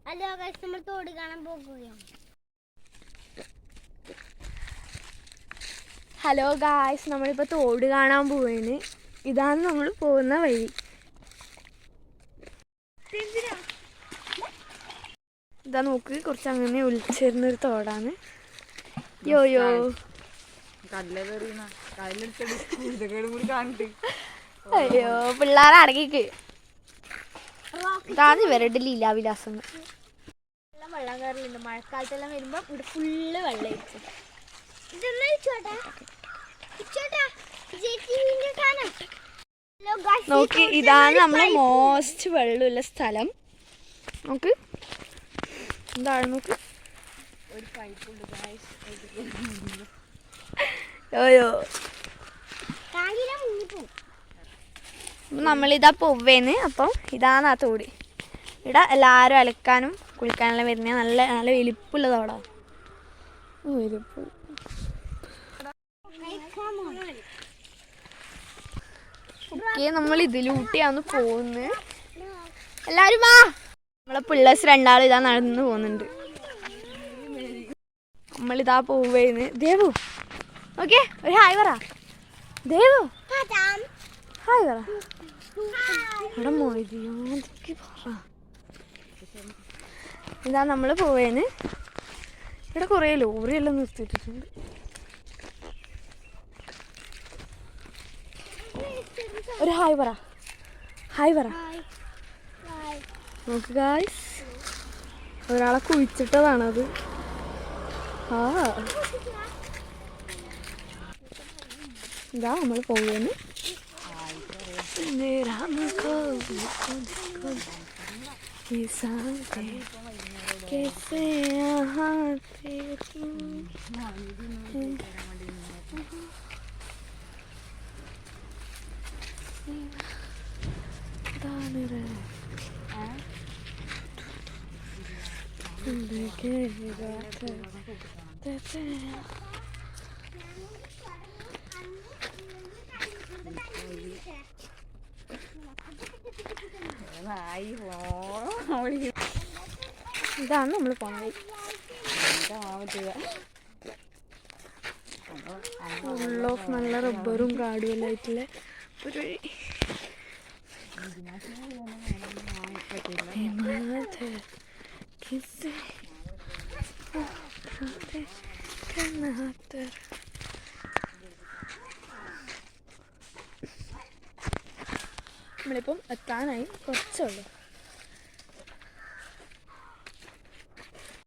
Hello guys, നമ്മൾ തോട് കാണാൻ പോകുകയാണ്. ഹലോ ഗായ്സ്, നമ്മളിപ്പോൾ തോട് കാണാൻ പോവുകയാണ്. ഇതാണ് നമ്മൾ പോകുന്ന വഴി. ഇതാ നോക്ക്, കുറച്ച് അങ്ങനെ ഒലിച്ചേരുന്നൊരു തോടാണ്. യോയോ അയ്യോ, പിള്ളേരെ അടങ്ങിക്ക്. ഇതാണ് ഇവരുടെ ലീലാവിലാസങ്ങൾ. വെള്ളം കയറലുണ്ട്. മഴക്കാലത്തെല്ലാം വരുമ്പോൾ ഇവിടെ ഫുള്ള് വെള്ളമായിരിക്കും. നോക്ക്, ഇതാണ് നമ്മളെ മോസ്റ്റ് വെള്ളമുള്ള സ്ഥലം. നോക്ക്, എന്താണ് നോക്ക്. യോയോ, നമ്മളിതാ പോവേന്ന്. അപ്പം ഇതാണ് ആ തോട്. ഇവിടെ എല്ലാവരും അലക്കാനും കുളിക്കാനെല്ലാം വരുന്ന നല്ല നല്ല വലിപ്പുള്ള തോടാ. വലിപ്പ് ഓക്കെ, നമ്മൾ ഇതിലൂട്ടിയാണ് പോകുന്നത്. എല്ലാവരും വാ. നമ്മളെ പിള്ളേഴ്സ് രണ്ടാളും ഇതാ നടന്നു പോകുന്നുണ്ട്. നമ്മളിതാ പോവേന്ന്. ദേവു, ഓക്കെ, ഒരു ഹായ് പറ. ദേവു, ഹായ് പറ. ഇവിടെ മൊയ്തിയോന്നൊക്കെ പറ. ഇതാ നമ്മൾ പോവേന്ന്. ഇവിടെ കുറേ ലോറിയെല്ലാം നിർത്തിയിട്ടുണ്ട്. ഒരു ഹായ് പറ, ഹായ് പറ. നോക്ക് ഗായ്സ്, ഒരാളെ കുഴിച്ചിട്ടതാണത്. ആ ഇതാ നമ്മൾ പോവുകയാണ്. ഇതാണ് നമ്മൾ പോണത്. ഫുൾ ഓഫ് നല്ല റബ്ബറും കാടും എല്ലാം ആയിട്ടുള്ള ഒരു വഴി. നമ്മളിപ്പം എത്താനായി, കുറച്ചുള്ളൂ.